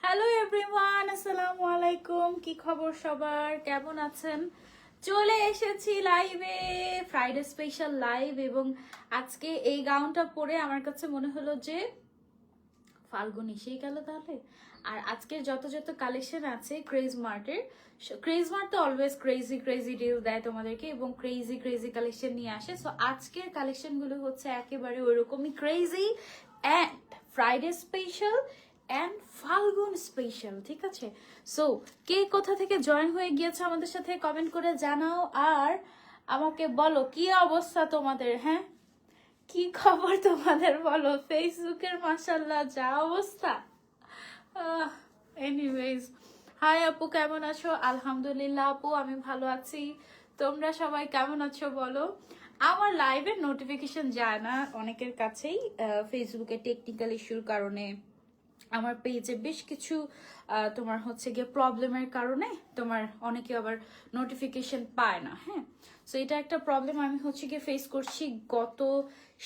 Hello everyone, আসসালামু আলাইকুম। কি খবর সবার, কেমন আছেন? চলে এসেছি লাইভে, ফ্রাইডে স্পেশাল লাইভ। এবং আজকে এই গাউনটা পরে আমার কাছে মনে হলো যে ফাল্গুন এসেই গেল তাহলে। আর আজকের যত যত কালেকশন আছে ক্রেজ মার্টের, ক্রেজ মার্ট তো অলওয়েজ ক্রেজি ক্রেজি ডিল দেয় তোমাদেরকে এবং ক্রেজি ক্রেজি কালেকশন নিয়ে আসে। সো আজকের কালেকশনগুলো হচ্ছে একেবারে ওইরকমই crazy and Friday special and Falgun special, ঠিক আছে? সো কে কোথা থেকে জয়েন হয়ে গিয়েছে আমাদের সাথে কমেন্ট করে জানাও। আর আমাকে বলো কি অবস্থা তোমাদের, হ্যাঁ কি খবর তোমাদের, বলো। ফেসবুকের মাশাল্লাহ যা অবস্থা। এনিওয়েজ, হাই আপু, কেমন আছো? আলহামদুলিল্লাহ আপু, আমি ভালো আছি। তোমরা সবাই কেমন আছো বলো। আমার লাইভের নোটিফিকেশন যায় না অনেকের কাছেই, ফেসবুকে টেকনিক্যাল ইস্যুর কারণে, আমার পেজে বেশ কিছু তোমার হচ্ছে গিয়ে প্রবলেমের কারণে তোমার অনেকে আবার নোটিফিকেশন পায় না। হ্যাঁ, সো এটা একটা প্রবলেম আমি হচ্ছে গিয়ে ফেস করছি গত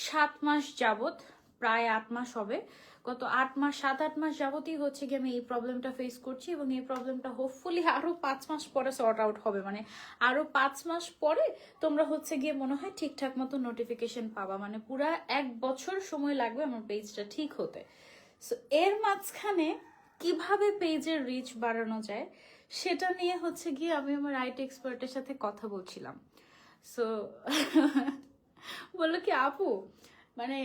7 মাস যাবত, প্রায় 8 মাস হবে। গত 8 মাস, 7-8 মাস যাবতই হচ্ছে গিয়ে আমি এই প্রবলেমটা ফেস করছি এবং এই প্রবলেমটা হোপফুলি আরো 5 মাস পরে সর্ট আউট হবে। মানে আরো 5 মাস পরে তোমরা হচ্ছে গিয়ে মনে হয় ঠিকঠাক মতো নোটিফিকেশন পাবা। মানে পুরা 1 বছর সময় লাগবে আমার পেজটা ঠিক হতে। সো এর মাঝখানে কিভাবে পেজের রিচ বাড়ানো যায় সেটা নিয়ে হচ্ছে গিয়ে আমি আমার আইটি এক্সপার্টের সাথে কথা বলছিলাম। সো বললো কি আপু, মানে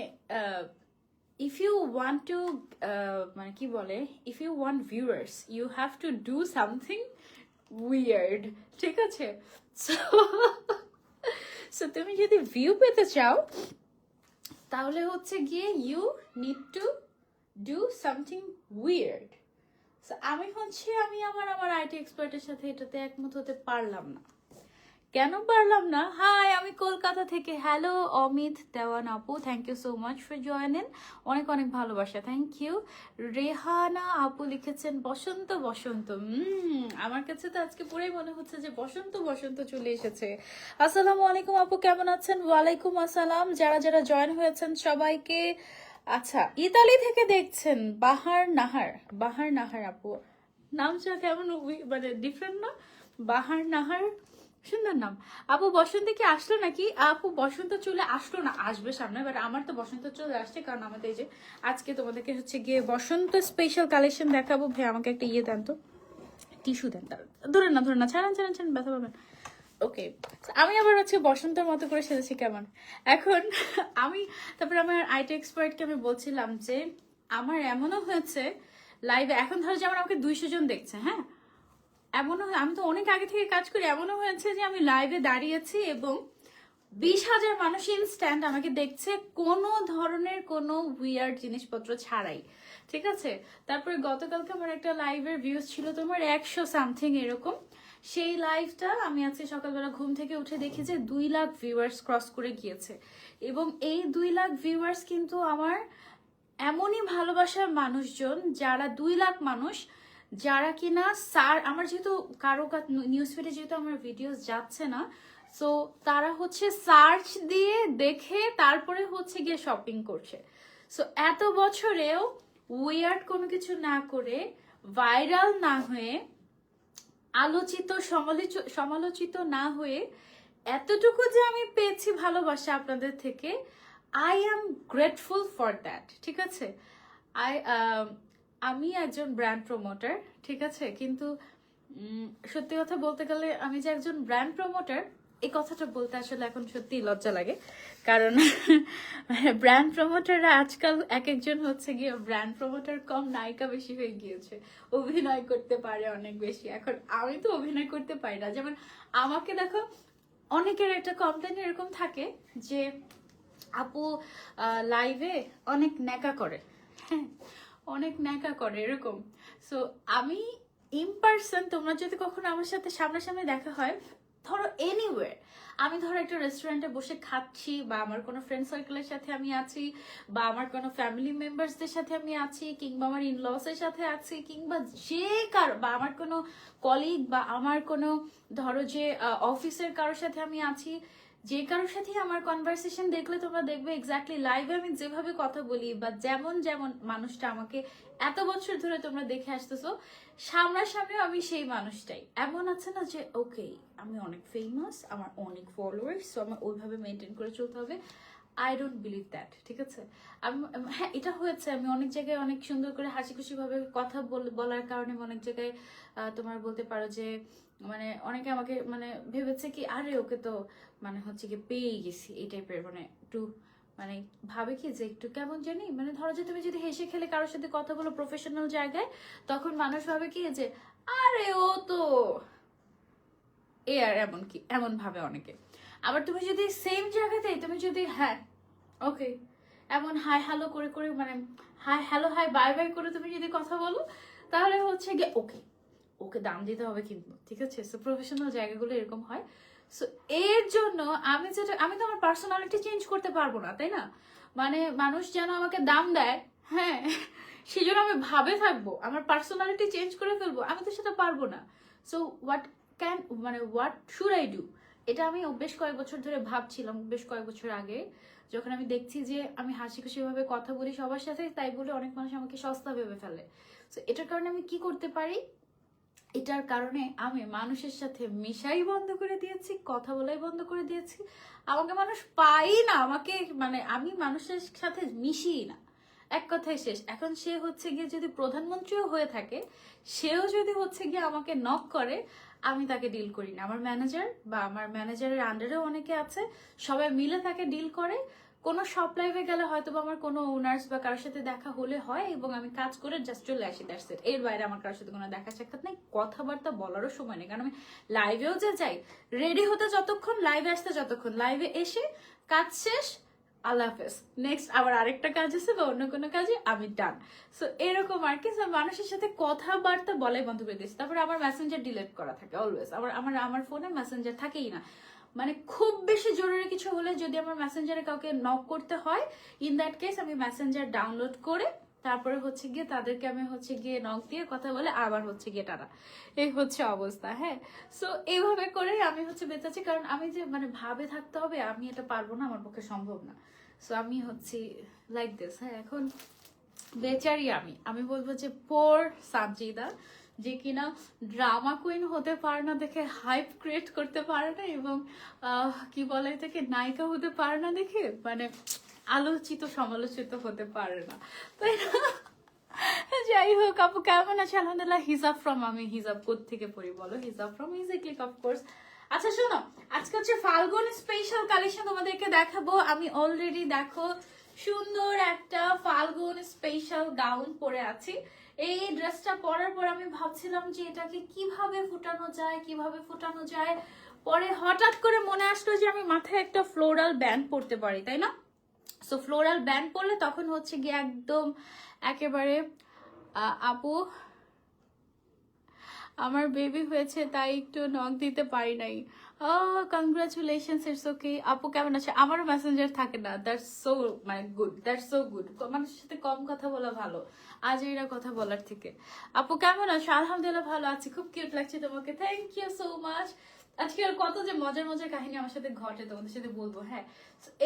ইফ ইউ ওয়ান্ট টু, মানে কি বলে, if you want viewers you have to do something weird, ঠিক আছে? সো সো তুমি যদি ভিউ পেতে চাও তাহলে হচ্ছে গিয়ে you need to do something weird. আমি আমার আইটি এক্সপার্টের সাথে এটাতে একমত হতে পারলাম না। কেন পারলাম না? হাই, আমি কলকাতা থেকে। হ্যালো অমিত দেওয়ান আপু, thank you so much for joining. অনেক অনেক ভালোবাসা, থ্যাংক ইউ। রেহানা আপু লিখেছেন বসন্ত বসন্ত। আমার কাছে তো আজকে পুরাই মনে হচ্ছে যে বসন্ত বসন্ত চলে এসেছে। আসসালামু আলাইকুম আপু, কেমন আছেন? ওয়ালাইকুম আসসালাম। যারা যারা জয়েন হয়েছেন সবাইকে। আচ্ছা, ইতালি থেকে দেখছেন বাহার নাহার আপু, নামটা কেমন মানে ডিফারেন্ট না? বাহার নাহার, সুন্দর নাম। আপু বসন্ত কি আসলো নাকি? আপু বসন্ত চলে আসলো না, আসবে সামনে, বাট আমার তো বসন্ত চলে আসছে। কারণ আমাদের এই যে আজকে তোমাদেরকে হচ্ছে গিয়ে বসন্ত স্পেশাল কালেকশন দেখাবো। ভাই আমাকে একটা ইয়ে দেন তো, টিস্যু দেন। তার ধরে না ছাড়ান ছাড়ান ছাড়ান, ব্যথা পাবেন। ওকে, আমি আবার হচ্ছে বসন্তের মতো করে সেজেছি কেমন এখন। আমি তারপরে আমার আইটি এক্সপার্টকে আমি বলছিলাম যে আমার এমনও হয়েছে লাইভে, এখন ধরো যেমন আমাকে 200 জন দেখছে, হ্যাঁ, এমনও আমি তো অনেক আগে থেকে কাজ করি, এমনও হয়েছে যে আমি লাইভে দাঁড়িয়েছি এবং 20,000 মানুষ ইনস্ট্যান্ট আমাকে দেখছে কোনো ধরনের কোনো উইয়ার্ড জিনিসপত্র ছাড়াই, ঠিক আছে? তারপরে গতকালকে আমার একটা লাইভের ভিউজ ছিল তোমার 100 সামথিং এরকম। সেই লাইভটা আমি আজকে সকালবেলা ঘুম থেকে উঠে দেখি যে 2 লাখ ভিউয়ার্স ক্রস করে গিয়েছে। এবং এই 2 লাখ ভিউয়ার্স কিন্তু আমার এমনই ভালোবাসার মানুষজন, যারা 2 লাখ মানুষ যারা কিনা স্যার, আমার যেহেতু কারো নিউজ ফিডে যেহেতু আমার ভিডিওস যাচ্ছে না, সো তারা হচ্ছে সার্চ দিয়ে দেখে তারপরে হচ্ছে গিয়ে শপিং করছে। সো এত বছরেও উইয়ার্ড কোনো কিছু না করে, ভাইরাল না হয়ে, আলোচিত সমালোচিত না হয়ে এতটুকু যে আমি পেয়েছি ভালোবাসা আপনাদের থেকে, I am grateful for that, ঠিক আছে? আই আমি একজন ব্র্যান্ড প্রমোটার, ঠিক আছে? কিন্তু সত্যি কথা বলতে গেলে আমি যে একজন ব্র্যান্ড প্রমোটার, এই কথাটা বলতে আসলে এখন সত্যি লজ্জা লাগে। কারণ ব্র্যান্ড প্রমোটাররা আজকাল এক একজন হচ্ছে গিয়ে ব্র্যান্ড প্রমোটার কম নায়িকা বেশি হয়ে গিয়েছে, অভিনয় করতে পারে অনেক বেশি। এখন আমি তো অভিনয় করতে পারি না। যেমন আমাকে দেখো, অনেকের একটা কমপ্লেন এরকম থাকে যে আপু লাইভে অনেক ন্যাকা করে, হ্যাঁ অনেক ন্যাকা করে এরকম। সো আমি ইন পার্সন, তোমরা যদি কখনো আমার সাথে সামনাসামনি দেখা হয়, ধরো এনিওয়ে, আমি ধরো একটা রেস্টুরেন্টে বসে খাচ্ছি, বা আমার কোনো ফ্রেন্ড সার্কেলের সাথে আমি আছি, বা আমার কোনো ফ্যামিলি মেম্বার্সদের সাথে আমি আছি, কিংবা আমার ইনলসের সাথে আছি, কিংবা যে কারো, বা আমার কোনো কলিগ, বা আমার কোনো ধরো যে অফিসের কারোর সাথে আমি আছি, যে কারোর সাথে আমার কনভারসেশন দেখলে তোমরা দেখবে এক্স্যাক্টলি লাইভে আমি যেভাবে কথা বলি বা যেমন যেমন মানুষটা আমাকে এত বছর ধরে তোমরা দেখে আসতেছো, সামনাসামনি আমি সেই মানুষটাই। এমন আছে না যে ওকে আমি অনেক ফেমাস, আমার অনেক ফলোয়ার্স, সো আমার ওইভাবে মেনটেন করে চলতে হবে। আই ডোন্ট বিলিভ দ্যাট, ঠিক আছে? আমি, হ্যাঁ এটা হয়েছে, আমি অনেক জায়গায় অনেক সুন্দর করে হাসি খুশি ভাবে কথা বলার কারণে অনেক জায়গায় তোমার বলতে পারো যে মানে অনেকে আমাকে মানে ভেবেছে কি আরে ওকে তো মানে হচ্ছে কি পেয়ে গেছি এই টাইপের, মানে একটু মানে ভাবে কি যে একটু কেমন জানি, মানে ধরো যে তুমি যদি হেসে খেলে কারোর সাথে কথা বলো প্রফেশনাল জায়গায়, তখন মানুষ ভাবে কি যে আরে ও তো এ আর এমন কি, এমন ভাবে অনেকে। আবার তুমি যদি সেম জায়গাতে তুমি যদি হ্যাঁ ওকে এমন হাই হ্যালো করে করে মানে hi hello hi bye bye করে তুমি যদি কথা বলো, তাহলে হচ্ছে গিয়ে ওকে ওকে দাম দিতে হবে কিন্তু, ঠিক আছে? সো প্রফেশনাল জায়গাগুলো এরকম হয়। সো এর জন্য আমি তো আমার পার্সোনালিটি চেঞ্জ করতে পারবো না, তাই না? মানে মানুষ যেন আমাকে দাম দেয়, হ্যাঁ সেই জন্য আমি ভাবে থাকবো আমার পার্সোনালিটি চেঞ্জ করে ফেলবো, আমি তো সেটা পারবো না। So what should I do, এটা আমি বেশ কয়েক বছর ধরে ভাবছিলাম, বেশ কয়েক বছর আগে যখন আমি দেখছি যে আমি হাসি খুশি ভাবে কথা বলি সবার সাথে, তাই বলে অনেক মানুষ আমাকে সস্তা ভেবে ফেলে। তো এটার কারণে আমি কি করতে পারি, এটার কারণে আমি মানুষের সাথে মিশাই বন্ধ করে দিয়েছি, কথা বলাই বন্ধ করে দিয়েছি। আমাকে মানুষ পাই না, আমাকে মানে আমি মানুষের সাথে মিশি না, এক কথায় শেষ। এখন সে হচ্ছে গিয়ে যদি প্রধানমন্ত্রীও হয়ে থাকে, সেও যদি হচ্ছে গিয়ে আমাকে নক করে, আমি তাকে ডিল করি না। আমার ম্যানেজার বা আমার ম্যানেজারের আন্ডারেও অনেকে আছে, সবাই মিলে তাকে ডিল করে। কোনো শপ লাইভে গেলে হয়তো বা আমার কোনো ওনার্স বা কারোর সাথে দেখা হলে হয় এবং আমি কাজ করে জাস্ট চলে আসি, দ্যাটস ইট। এর বাইরে আমার কারোর সাথে কোনো দেখা সাক্ষাৎ নেই, কথাবার্তা বলারও সময় নেই। কারণ আমি লাইভেও যে যাই, রেডি হতে যতক্ষণ, লাইভে আসতে যতক্ষণ, লাইভে এসে কাজ শেষ, আল্লাহ হাফেজ, নেক্সট আবার আরেকটা কাজ আছে বা অন্য কোনো কাজে আমি ডান। সো এরকম আর কি। মানুষের সাথে কথাবার্তা বলাই বন্ধ করে দিয়েছি। তারপরে আমার মেসেঞ্জার ডিলিট করা থাকে অলওয়েজ, আমার ফোনে মেসেঞ্জার থাকেই না। মানে খুব বেশি জরুরি কিছু হলে যদি আমার মেসেঞ্জারে কাউকে নক করতে হয়, ইন দ্যাট কেস আমি মেসেঞ্জার ডাউনলোড করে তারপরে হচ্ছে গিয়ে তাদেরকে আমি হচ্ছে গিয়ে নক দিয়ে কথা বলে আবার হচ্ছে গিয়ে টাটা, এই হচ্ছে অবস্থা। হ্যাঁ, সো এইভাবে করে আমি হচ্ছে বেঁচেছি, কারণ আমি যে মানে ভাবে থাকতে হবে আমি এটা পারবো না, আমার পক্ষে সম্ভব না। সো আমি হচ্ছি লাইক দিস। হ্যাঁ, এখন বেচারি আমি বলবো যে পোর সাবজিদা, যে কিনা ড্রামা কুইন হতে পারে না দেখে হাইপ ক্রিয়েট করতে পারে না, এবং কি বলে এটাকে নায়িকা হতে পারে না দেখে মানে আলোচিত সমালোচিত হতে পারে না, তাই না? যাই হোক, আপু কেমন আছে? আলহামদুলিল্লাহ। হিজাব ফ্রম, আমি হিজাব থেকে পড়ি বলো? হিজাব ফ্রম ইজি ক্লিক অফকোর্স। আচ্ছা শোনো, আজকে হচ্ছে ফাল্গুন স্পেশাল কালেকশন তোমাদেরকে দেখাবো। আমি অলরেডি দেখো সুন্দর একটা ফাল্গুন স্পেশাল গাউন পরে আছি। এই ড্রেসটা পরার পর আমি ভাবছিলাম যে এটাকে কিভাবে ফুটানো যায়, কিভাবে ফুটানো যায়। পরে হঠাৎ করে মনে আসলো যে আমি মাথায় একটা ফ্লোরাল ব্যান্ড পরতে পারি, তাই না? সো ফ্লোরাল ব্যান্ড পরলে তখন হচ্ছে গিয়ে একদম একেবারে আপু আমার বেবি হয়েছে তাই একটু নক দিতে পারি নাই। ও কংগ্রাচুলেশনস, ইটস ওকে। আপু কেমন আছে? আমারও মেসেঞ্জার থাকে না, দ্যাটস সো মানে গুড, দ্যাটস সো গুড। মানুষের সাথে কম কথা বলা ভালো আজ এরা কথা বলার থেকে। আপু কেমন আছো? আলহামদুলিল্লাহ ভালো আছি, খুব কিউট লাগছে তোমাকে, থ্যাংক ইউ সো মাচ। আজকে আর কত যে মজার মজার কাহিনী আমার সাথে ঘটে তোমাদের সাথে বলবো। হ্যাঁ,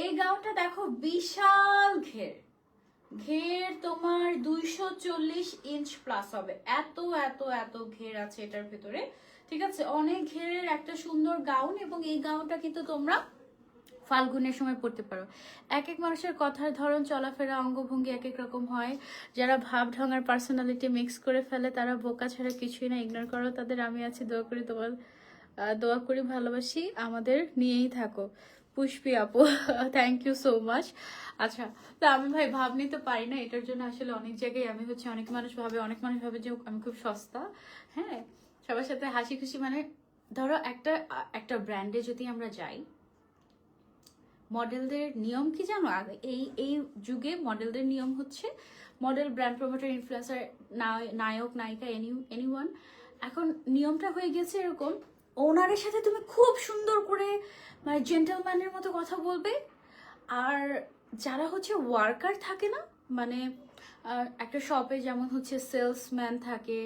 এই গাউনটা দেখো বিশাল ঘের, ঘের তোমার 240 ইঞ্চ প্লাস হবে, এত এত এত ঘের আছে এটার ভেতরে, ঠিক আছে? অনেক ঘেরের একটা সুন্দর গাউন, এবং এই গাউনটা কিন্তু তোমরা ফাল্গুনের সময় পড়তে পারো। এক এক মানুষের কথার ধরন, চলাফেরা, অঙ্গভঙ্গি এক এক রকম হয়। যারা ভাব ঢঙার পার্সোনালিটি মিক্স করে ফেলে তারা বোকা ছাড়া কিছুই না, ইগনোর করো তাদের। আমি আছি, দোয়া করি তোমার, দোয়া করি, ভালোবাসি, আমাদের নিয়েই থাকো। পুষ্পি আপু থ্যাংক ইউ সো মাচ। আচ্ছা, তো আমি ভাই ভাব নিতে পারি না, এটার জন্য আসলে অনেক জায়গায় আমি হচ্ছে অনেক মানুষ ভাবে যে আমি খুব সস্তা। হ্যাঁ, সবার সাথে হাসি খুশি, মানে ধরো একটা একটা ব্র্যান্ডে যদি আমরা যাই, মডেলদের নিয়ম কি জানো? এই এই যুগে মডেলদের নিয়ম হচ্ছে মডেল, ব্র্যান্ড প্রমোটার, ইনফ্লুয়েন্সার, নায়ক, নায়িকা, এনিওয়ান, এখন নিয়মটা হয়ে গেছে এরকম, ওনারের সাথে তুমি খুব সুন্দর করে মানে জেন্টলম্যানের মতো কথা বলবে। আর যারা হচ্ছে ওয়ার্কার থাকে না, মানে একটা শপে যেমন হচ্ছে সেলসম্যান থাকে,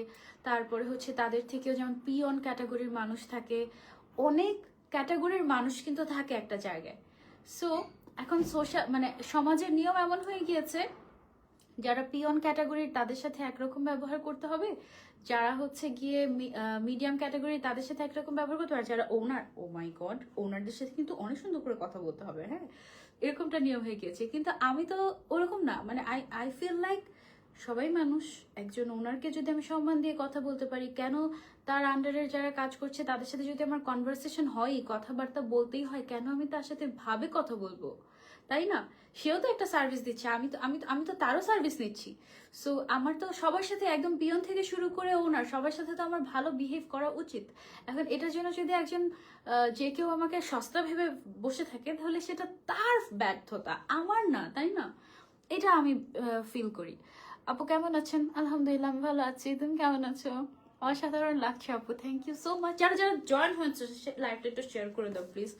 তারপরে হচ্ছে তাদের থেকেও যেমন পিয়ন ক্যাটাগরির মানুষ থাকে, অনেক ক্যাটাগরির মানুষ কিন্তু থাকে একটা জায়গায়। সো এখন সোশ্যাল মানে সমাজের নিয়ম এমন হয়ে গিয়েছে, যারা পিয়ন ক্যাটাগরির তাদের সাথে একরকম ব্যবহার করতে হবে, যারা হচ্ছে গিয়ে মিডিয়াম ক্যাটাগরি তাদের সাথে একরকম ব্যবহার করতে হবে, আর যারা ওনার, ও মাই গড, ওনারদের সাথে কিন্তু অনেক সুন্দর করে কথা বলতে হবে। হ্যাঁ, এরকমটা নিয়ম হয়ে গিয়েছে। কিন্তু আমি তো ওরকম না, মানে আই ফিল লাইক সবাই মানুষ। একজন ওনারকে যদি আমি সম্মান দিয়ে কথা বলতে পারি, কেন তার আন্ডারের যারা কাজ করছে তাদের সাথে যদি আমার কনভারসেশন হয়, কথাবার্তা বলতেই হয়, কেন আমি তার সাথে ভাবে কথা বলবো, তাই না? সেও তো একটা সার্ভিস দিচ্ছে, আমি তো তারও সার্ভিস নিচ্ছি। সো আমার তো সবার সাথে একদম পিয়ন থেকে শুরু করে ওনার সবার সাথে তো আমার ভালো বিহেভ করা উচিত। এখন এটার জন্য যদি একজন যে কেউ আমাকে সস্তা ভেবে বসে থাকে, তাহলে সেটা তার ব্যর্থতা, আমার না, তাই না? এটা আমি ফিল করি। আপু কেমন আছেন? আলহামদুলিল্লাহ আমি ভালো আছি, তুমি কেমন আছো? অসাধারণ লাগছে আপু, থ্যাংক ইউ সো মাচ। যারা যারা জয়েন হয়েছে লাইভটা একটু শেয়ার করে দাও প্লিজ।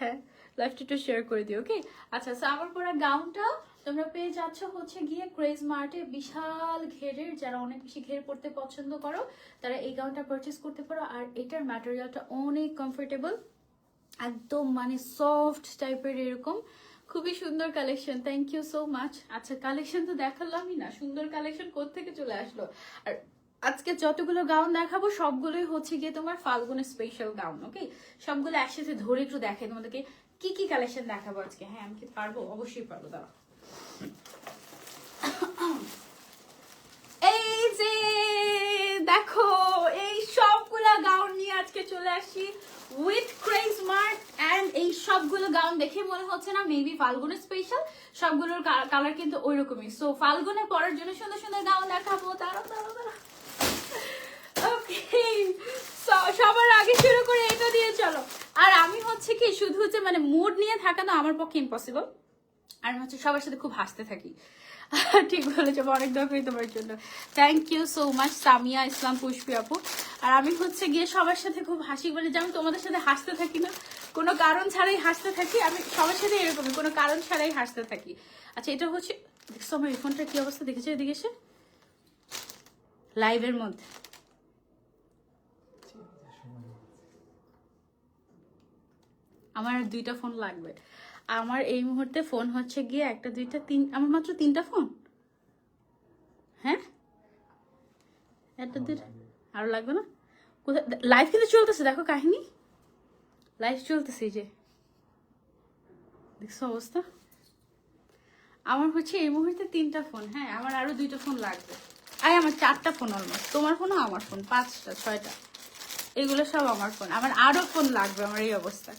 হ্যাঁ, লাইভটা একটু শেয়ার করে দিও, ওকে? আচ্ছা, সো আমার পরা গাউনটা তোমরা পেয়ে যাচ্ছ হচ্ছে গিয়ে ক্রেজ মার্টে, বিশাল ঘেরের। যারা অনেক বেশি ঘের পড়তে পছন্দ করো তারা এই গাউনটা পারচেস করতে পারো। আর এটার ম্যাটেরিয়ালটা অনেক কমফোর্টেবল, একদম মানে সফট টাইপের, এরকম খুবই সুন্দর collection. Thank you so much. আচ্ছা, কালেকশন তো দেখালামই না, সুন্দর কালেকশন কোত্থেকে চলে আসলো। আর আজকে যতগুলো গাউন দেখাবো সবগুলোই হচ্ছে গিয়ে তোমার ফাল্গুনের স্পেশাল গাউন, ওকে? সবগুলো একসাথে ধরে একটু দেখাই তোমাদেরকে কি কি কালেকশন দেখাবো আজকে। হ্যাঁ, আমি কি পারবো? অবশ্যই পারবো, দাঁড়া। এই যে দেখো, এই সবগুলা গাউন নিয়ে আজকে চলে আসি উইথ ক্রেজ মার্ট। এন্ড এই সবগুলো গাউন দেখে মনে হচ্ছে না মেবি ফাল্গুনের স্পেশাল, সবগুলোর কালার কিন্তু ওই রকমই। সো ফাল্গুনে পরার জন্য সুন্দর সুন্দর গাউন দেখাবো। তারা ওকে, সবার আগে শুরু করে এটা দিয়ে চলো। আর আমি হচ্ছে কি শুধু হচ্ছে মানে মুড নিয়ে থাকা না আমার পক্ষে ইম্পসিবল। আর আমি হচ্ছে সবার সাথে খুব হাসতে থাকি। ঠিক বলেছো, অনেক দোয়া করি তোমার জন্য। Thank you so much Samia Islam Pushpi আপু। আর আমি হচ্ছে গিয়ে সবার সাথে খুব হাসি, মানে যেমন তোমাদের সাথে হাসতে থাকি না, কোনো কারণ ছাড়াই হাসতে থাকি, আমি সবার সাথে এরকমই কোনো কারণ ছাড়াই হাসতে থাকি। আচ্ছা, এটা হচ্ছে দেখছো আমার এই ফোনটার কি অবস্থা, দেখেছো? এদিকে এসে লাইভের মধ্যে আমার আর দুইটা ফোন লাগবে। আমার এই মুহূর্তে ফোন হচ্ছে গিয়ে একটা দুইটা তিন, আমার মাত্র তিনটা ফোন। হ্যাঁ, একটা দুইটা আরো লাগবে না? কোথায় লাইভ কিন্তু চলতেছে, দেখো কাহিনী লাইভ চলতেছে, যে দেখছো অবস্থা। আমার হচ্ছে এই মুহূর্তে তিনটা ফোন। হ্যাঁ, আমার আরো দুইটা ফোন লাগবে। আমার চারটা ফোন অলমোস্ট, তোমার ফোনও আমার ফোন, 5টা 6টা, এগুলো সব আমার ফোন। আমার আরো ফোন লাগবে আমার এই অবস্থা।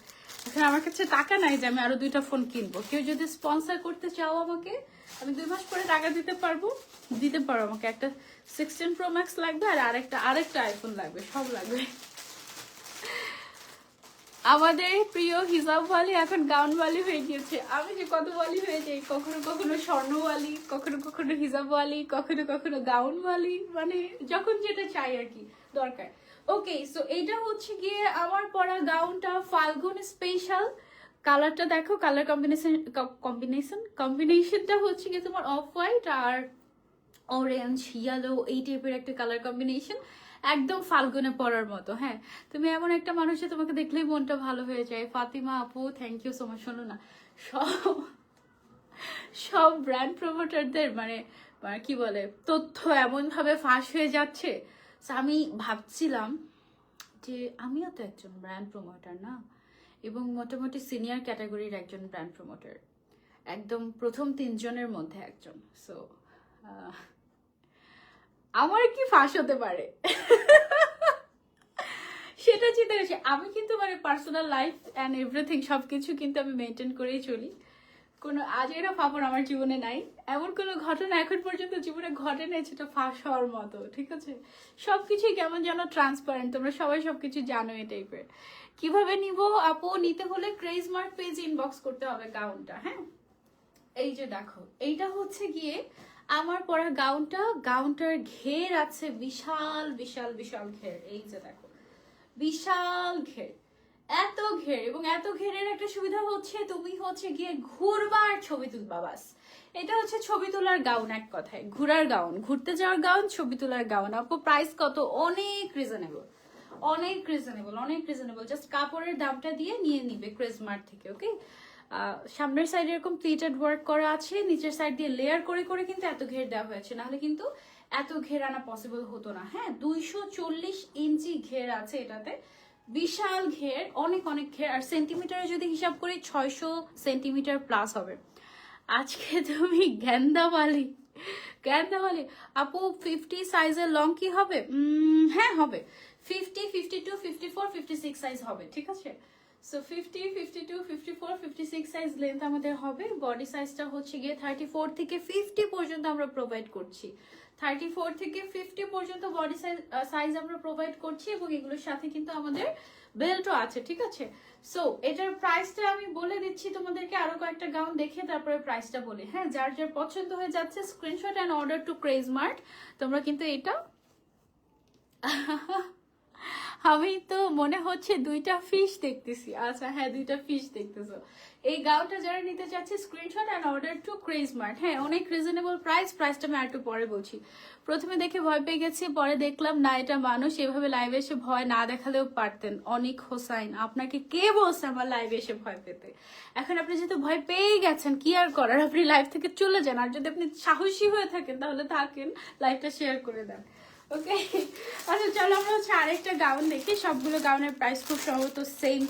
এখন আমার কাছে টাকা নাই যে আমি আরো দুইটা ফোন কিনবো। কেউ যদি স্পন্সর করতে চাও আমাকে, আমি 2 মাস পরে টাকা দিতে পারবো, দিতে পারো আমাকে। একটা 16 Pro Max লাগবে, আর আরেকটা আইফোন লাগবে, সব লাগবে। আমাদের প্রিয় হিজাবওয়ালি এখন গাউনওয়ালি হয়ে গিয়েছে। আমি যে কত ওয়ালি হয়ে যাই, কখনো কখনো স্বর্ণওয়ালি, কখনো কখনো হিজাবওয়ালি, কখনো কখনো গাউনওয়ালি, মানে যখন যেটা চাই আর কি দরকার। ওকে, সো এইটা হচ্ছে গিয়ে আমার পরা গাউনটা ফাল্গুন স্পেশাল। কালারটা দেখো, কালার কম্বিনেশনটা হচ্ছে গিয়ে তোমার অফ হোয়াইট আর অরেঞ্জ ইয়েলো, এই টাইপের একটা কালার কম্বিনেশন, একদম ফাল্গুনে পড়ার মতো। হ্যাঁ, তুমি এমন একটা মানুষ যে তোমাকে দেখলেই মনটা ভালো হয়ে যায়। ফাতিমা আপু থ্যাংক ইউ সো মাচ। শোনো না, সব সব ব্র্যান্ড প্রমোটারদের মানে কি বলে তথ্য এমন ভাবে ফাঁস হয়ে যাচ্ছে। আমি ভাবছিলাম যে আমিও তো একজন ব্র্যান্ড প্রমোটার না, এবং মোটামুটি সিনিয়র ক্যাটাগরির একজন ব্র্যান্ড প্রমোটার, একদম প্রথম 3 জনের মধ্যে একজন। সো আমার কি ফাঁস হতে পারে সেটা চিন্তা করছি। আমি কিন্তু মানে পার্সোনাল লাইফ অ্যান্ড এভরিথিং সবকিছু কিন্তু আমি মেনটেন করেই চলি। কোনো আজেরা ফাঁপড় আমার জীবনে নাই, এমন কোনো ঘটনা এখন পর্যন্ত জীবনে ঘটে নাই যেটা ফাঁস হওয়ার মতো। ঠিক আছে, সবকিছুই কেমন যেন ট্রান্সপারেন্ট, তোমরা সবাই সবকিছু জানো এই টাইপের। কিভাবে নিব আপু? নিতে হলে ক্রেজ মার্ট পেজ ইনবক্স করতে হবে গাউনটা। হ্যাঁ, এই যে দেখো, এইটা হচ্ছে গিয়ে আমার পরা গাউনটা। গাউনটার ঘের আছে বিশাল বিশাল বিশাল ঘের, এই যে দেখো বিশাল ঘের, এত ঘের। এবং এত ঘেরের একটা সুবিধা হচ্ছে তুমি হচ্ছে গিয়ে ঘুরবা আর ছবি তুলবা, বাস। এটা হচ্ছে ছবি তোলার গাউন, এক কথায় ঘুরার গাউন, ঘুরতে যাওয়ার গাউন, ছবি তোলার গাউন। আপু প্রাইস কত? অনেক রিজনেবল, অনেক রিজনেবল, জাস্ট কাপড়ের দামটা দিয়ে নিয়ে নিবে ক্রেজমার্ট থেকে। ওকে, সামনের সাইডে এরকম প্লিটেড ওয়ার্ক করা আছে, নিচের সাইড দিয়ে লেয়ার করে করে কিন্তু এত ঘের দেওয়া হয়েছে, নাহলে কিন্তু এত ঘের আনা পসিবল হতো না। হ্যাঁ, 240 ইঞ্চি ঘের আছে এটাতে, বিশাল ঘের, অনেক অনেক ঘের। আর সেন্টিমিটারে যদি হিসাব করি 600 সেন্টিমিটার প্লাস হবে। আজকে তুমি গেন্দাওয়ালি আপু 50 সাইজের লং কি হবে? হ্যাঁ হবে, 50, 52, 54, 56 সাইজ হবে, ঠিক আছে। সো 50, 52, 54, 56 সাইজ লেন্থ আমাদের হবে। বডি সাইজটা হচ্ছে গিয়ে 34 থেকে 50 পর্যন্ত আমরা প্রোভাইড করছি। 34 থেকে 50 পর্যন্ত বডি সাইজ আমরা প্রোভাইড করছি, এবং এগুলোর সাথে কিন্তু আমাদের বেল্টও আছে, ঠিক আছে। সো এটার প্রাইসটা আমি বলে দিচ্ছি তোমাদেরকে, আরো কয়েকটা গাউন দেখে তারপরে প্রাইসটা বলি। হ্যাঁ, যার যার পছন্দ হয়ে যাচ্ছে স্ক্রিনশট অ্যান্ড অর্ডার টু ক্রেজমার্ট। তোমরা কিন্তু এটা আমি তো মনে হচ্ছে দুইটা ফিশ দেখতেছি। আচ্ছা হ্যাঁ, দুইটা ফিশ দেখতেছো। এই গাউনটা যারা নিতে চাচ্ছে স্ক্রিনশট অ্যান্ড অর্ডার টু ক্রেজমার্ট। হ্যাঁ, অনেক রিজনেবল প্রাইসটা আমি আর একটু পরে বলছি। প্রথমে দেখে ভয় পেয়ে গেছি, পরে দেখলাম না এটা মানুষ, এভাবে লাইভে এসে ভয় না দেখালেও পারতেন। অনিক হোসাইন, আপনাকে কে বলছে আমার লাইভে এসে ভয় পেতে? এখন আপনি যেহেতু ভয় পেয়েই গেছেন, কি আর করার, আপনি লাইভ থেকে চলে যান। আর যদি আপনি সাহসী হয়ে থাকেন তাহলে থাকেন, লাইভটা শেয়ার করে দেন। ওকে, আচ্ছা চলো আমরা হচ্ছে আরেকটা গাউন দেখি। সবগুলো গাউনের প্রাইস খুব সম্ভবত সেম,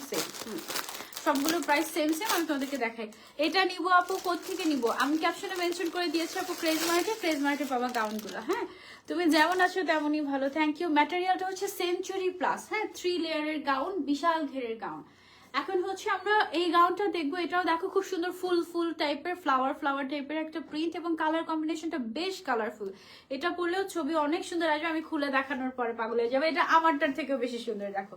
সবগুলো প্রাইস সেম। আমি তোমাদেরকে দেখাই। এটা নিবো আপু, কোত্থেকে নিবো? আমি ক্যাপশনে মেনশন করে দিয়েছি আপু, ক্রেজমার্টে পাবা গাউনগুলো। হ্যাঁ, তুমি যেমন আছো তেমনই ভালো, থ্যাংক ইউ। ম্যাটেরিয়ালটা হচ্ছে সেঞ্চুরি প্লাস। হ্যাঁ, 3 লেয়ারের গাউন, বিশাল ঘেরের গাউন। এখন হচ্ছে আমরা এই গাউনটা দেখবো। এটাও দেখো খুব সুন্দর ফুল টাইপের, ফ্লাওয়ার টাইপের একটা প্রিন্ট, এবং কালার কম্বিনেশনটা বেশ কালারফুল। এটা পরলেও ছবি অনেক সুন্দর আসবে। আমি খুলে দেখানোর পরে পাগল হয়ে যাবে। এটা আমারটার থেকেও বেশি সুন্দর, দেখো।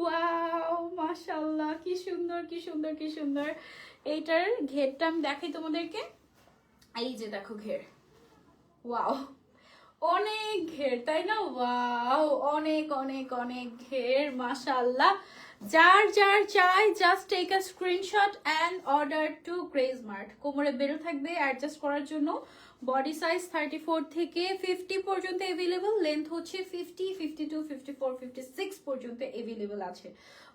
ওয়াও, মাশাআল্লাহ, কি সুন্দর। এইটার ঘেরটা আমি দেখাই তোমাদেরকে। এই যে দেখো ঘের, ওয়াও, অনেক ঘের, তাই না? ওয়াও, অনেক ঘের, মাশাআল্লাহ। যার চাই just take a screenshot and order to Crazemart. কোমরে বেল্ট থাকবে অ্যাডজাস্ট করার জন্য। বডি সাইজ 34 থেকে 50 পর্যন্ত এভেলেবল, লেন্থ হচ্ছে 50, 52, 54, 56 পর্যন্ত এভেলেবল আছে।